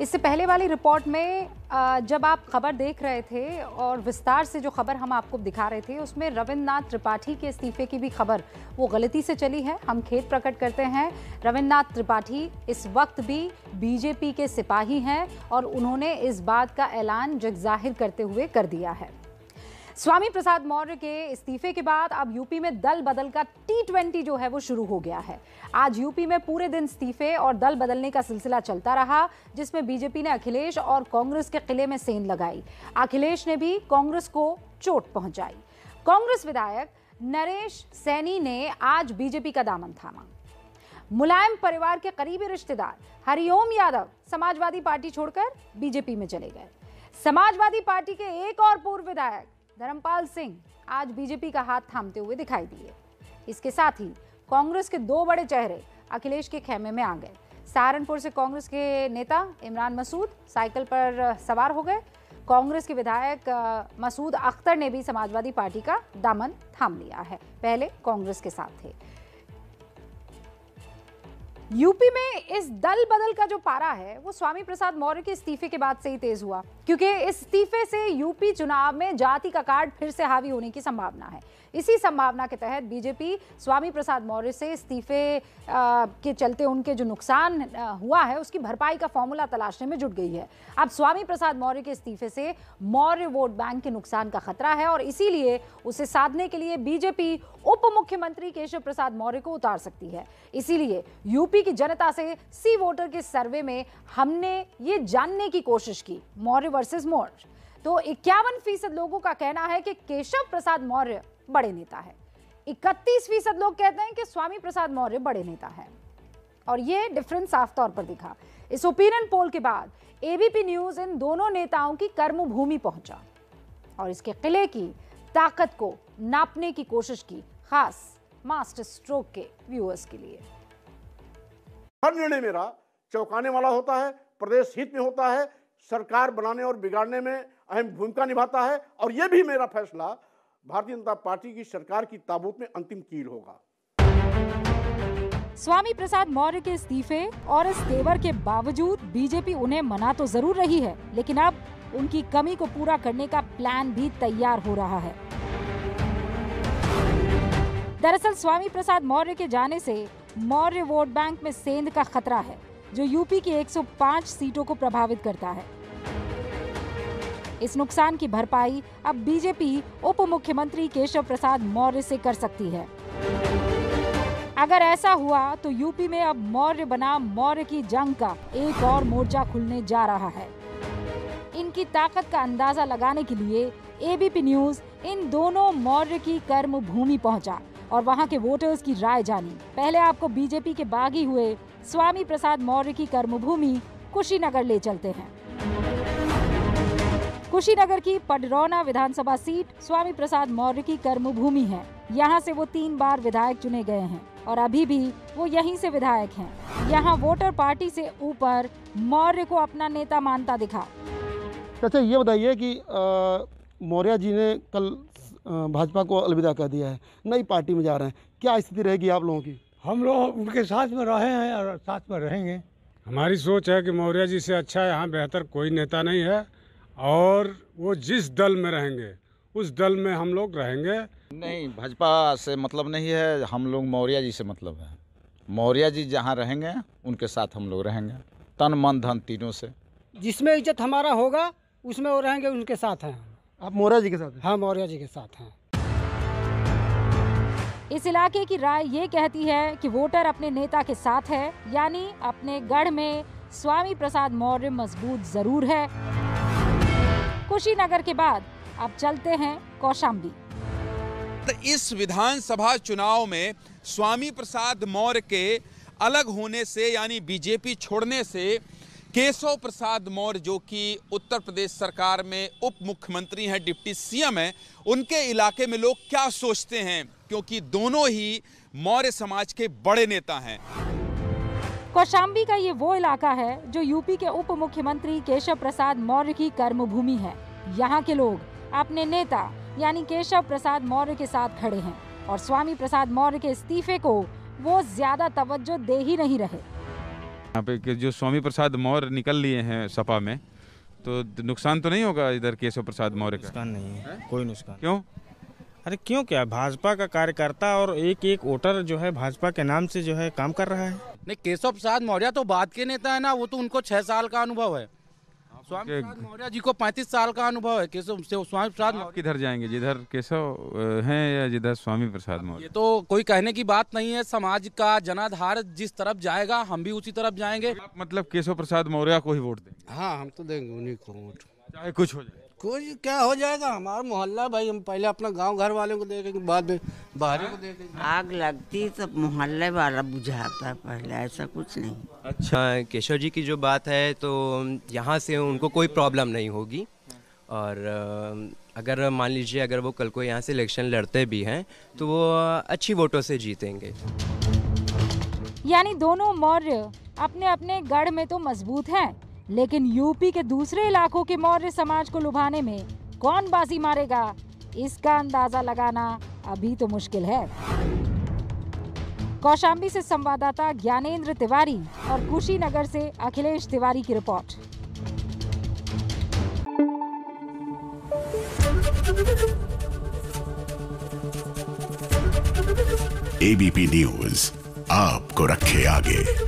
इससे पहले वाली रिपोर्ट में जब आप खबर देख रहे थे और विस्तार से जो खबर हम आपको दिखा रहे थे उसमें रविन्द्रनाथ त्रिपाठी के इस्तीफे की भी खबर वो गलती से चली है। हम खेद प्रकट करते हैं। रविन्द्रनाथ त्रिपाठी इस वक्त भी बीजेपी के सिपाही हैं और उन्होंने इस बात का ऐलान जग जाहिर करते हुए कर दिया है। स्वामी प्रसाद मौर्य के इस्तीफे के बाद अब यूपी में दल बदल का T20 जो है वो शुरू हो गया है। आज यूपी में पूरे दिन इस्तीफे और दल बदलने का सिलसिला चलता रहा, जिसमें बीजेपी ने अखिलेश और कांग्रेस के किले में सेंध लगाई। अखिलेश ने भी कांग्रेस को चोट पहुंचाई। कांग्रेस विधायक नरेश सैनी ने आज बीजेपी का दामन थामा। मुलायम परिवार के करीबी रिश्तेदार हरिओम यादव समाजवादी पार्टी छोड़कर बीजेपी में चले गए। समाजवादी पार्टी के एक और पूर्व विधायक धर्मपाल सिंह आज बीजेपी का हाथ थामते हुए दिखाई दिए। इसके साथ ही कांग्रेस के दो बड़े चेहरे अखिलेश के खेमे में आ गए। सहारनपुर से कांग्रेस के नेता इमरान मसूद साइकिल पर सवार हो गए। कांग्रेस के विधायक मसूद अख्तर ने भी समाजवादी पार्टी का दामन थाम लिया है। पहले कांग्रेस के साथ थे। यूपी में इस दल बदल का जो पारा है वो स्वामी प्रसाद मौर्य के इस्तीफे के बाद से ही तेज हुआ, क्योंकि इस इस्तीफे से यूपी चुनाव में जाति का कार्ड फिर से हावी होने की संभावना है। इसी संभावना के तहत बीजेपी स्वामी प्रसाद मौर्य से इस्तीफे के चलते उनके जो नुकसान हुआ है उसकी भरपाई का फॉर्मूला तलाशने में जुट गई है। अब स्वामी प्रसाद मौर्य के इस्तीफे से मौर्य वोट बैंक के नुकसान का खतरा है और इसीलिए उसे साधने के लिए बीजेपी उप मुख्यमंत्री केशव प्रसाद मौर्य को उतार सकती है। इसीलिए यूपी की जनता से सी वोटर के सर्वे में हमने ये जानने की कोशिश की, मौर्य वर्सेस मौर्य। तो 51% लोगों का कहना है कि केशव प्रसाद मौर्य बड़े नेता है। 31% लोग कहते हैं कि स्वामी प्रसाद मौर्य बड़े नेता है। और ये डिफरेंस साफ तौर पर दिखा। इस ओपिनियन पोल के बाद एबीपी न्यूज इन दोनों नेताओं की कर्मभूमि पहुंचा और इसके किले की ताकत को नापने की कोशिश की, खास मास्टर स्ट्रोक के व्यूअर्स के लिए। हर निर्णय मेरा चौंकाने वाला होता है, प्रदेश हित में होता है, सरकार बनाने और बिगाड़ने में अहम भूमिका निभाता है और यह भी मेरा फैसला भारतीय जनता पार्टी की सरकार की ताबूत में अंतिम कील होगा। स्वामी प्रसाद मौर्य के इस्तीफे और इस तेवर के बावजूद बीजेपी उन्हें मना तो जरूर रही है, लेकिन अब उनकी कमी को पूरा करने का प्लान भी तैयार हो रहा है। दरअसल स्वामी प्रसाद मौर्य के जाने से मौर्य वोट बैंक में सेंध का खतरा है, जो यूपी की 105 सीटों को प्रभावित करता है। इस नुकसान की भरपाई अब बीजेपी उप मुख्यमंत्री केशव प्रसाद मौर्य से कर सकती है। अगर ऐसा हुआ तो यूपी में अब मौर्य बनाम मौर्य की जंग का एक और मोर्चा खुलने जा रहा है। इनकी ताकत का अंदाजा लगाने के लिए एबीपी न्यूज इन दोनों मौर्य की कर्म भूमि पहुंचा और वहां के वोटर्स की राय जानी। पहले आपको बीजेपी के बागी हुए स्वामी प्रसाद मौर्य की कर्मभूमि कुशीनगर ले चलते हैं। कुशीनगर की पडरौना विधानसभा सीट स्वामी प्रसाद मौर्य की कर्मभूमि है। यहाँ से वो 3 बार विधायक चुने गए हैं और अभी भी वो यहीं से विधायक हैं। यहाँ वोटर पार्टी से ऊपर मौर्य को अपना नेता मानता दिखा। अच्छा, ये बताइए कि मौर्य जी ने कल भाजपा को अलविदा कर दिया है, नई पार्टी में जा रहे हैं, क्या स्थिति रहेगी आप लोगों की? हम लोग उनके साथ में रहे हैं और साथ में रहेंगे। हमारी सोच है कि मौर्य जी से अच्छा यहाँ बेहतर कोई नेता नहीं है और वो जिस दल में रहेंगे उस दल में हम लोग रहेंगे। नहीं, भाजपा से मतलब नहीं है, हम लोग मौर्य जी से मतलब है। मौर्य जी जहाँ रहेंगे उनके साथ हम लोग रहेंगे, तन मन धन तीनों से। जिसमें इज्जत हमारा होगा उसमें वो रहेंगे, उनके साथ हैं। आप मौर्य जी के साथ हैं? हाँ, मौर्य जी के साथ हैं। इस इलाके की राय ये कहती है कि वोटर अपने नेता के साथ है, यानी अपने गढ़ में स्वामी प्रसाद मौर्य मजबूत जरूर है। कुशीनगर के बाद अब चलते हैं कौशाम्बी। इस विधानसभा चुनाव में स्वामी प्रसाद मौर्य के अलग होने से यानी बीजेपी छोड़ने से केशव प्रसाद मौर्य जो कि उत्तर प्रदेश सरकार में उप मुख्यमंत्री हैं, डिप्टी सीएम हैं, उनके इलाके में लोग क्या सोचते हैं, क्योंकि दोनों ही मौर्य समाज के बड़े नेता हैं। कौशाम्बी का ये वो इलाका है जो यूपी के उप मुख्यमंत्री केशव प्रसाद मौर्य की कर्मभूमि है। यहाँ के लोग अपने नेता यानी केशव प्रसाद मौर्य के साथ खड़े हैं और स्वामी प्रसाद मौर्य के इस्तीफे को वो ज्यादा तवज्जो दे ही नहीं रहे। यहाँ पे कि जो स्वामी प्रसाद मौर्य निकल लिए हैं सपा में, तो नुकसान तो नहीं होगा इधर केशव प्रसाद मौर्य का? नुकसान नहीं है, कोई नुकसान। क्यों? अरे क्यों, क्या भाजपा का कार्यकर्ता और एक एक वोटर जो है भाजपा के नाम से जो है काम कर रहा है। नहीं, केशव प्रसाद मौर्य तो बाद के नेता है ना, वो तो उनको 6 साल का अनुभव है। स्वामी प्रसाद मौर्य जी को 35 साल का अनुभव है। केशव स्वामी प्रसाद मौर्य किधर जाएंगे, जिधर केशव हैं या जिधर स्वामी प्रसाद मौर्य? ये तो कोई कहने की बात नहीं है। समाज का जनाधार जिस तरफ जाएगा हम भी उसी तरफ जाएंगे। आप मतलब केशव प्रसाद मौर्य को ही वोट देंगे? हाँ, हम तो देंगे उन्हीं को वोट, चाहे कुछ हो जाए। कुछ क्या हो जाएगा, हमारा मोहल्ला भाई, हम पहले अपना गांव घर वालों को देखेंगे, बाद में बाहर को देखेंगे। आग लगती तो मोहल्ले वाला बुझाता, पहले ऐसा कुछ नहीं। अच्छा, केशव जी की जो बात है तो यहाँ से उनको कोई प्रॉब्लम नहीं होगी, और अगर मान लीजिए अगर वो कल को यहाँ से इलेक्शन लड़ते भी हैं तो वो अच्छी वोटों से जीतेंगे। यानी दोनों मौर्य अपने अपने गढ़ में तो मजबूत हैं, लेकिन यूपी के दूसरे इलाकों के मौर्य समाज को लुभाने में कौन बाजी मारेगा, इसका अंदाजा लगाना अभी तो मुश्किल है। कौशाम्बी से संवाददाता ज्ञानेंद्र तिवारी और कुशीनगर से अखिलेश तिवारी की रिपोर्ट। एबीपी न्यूज आपको रखे आगे।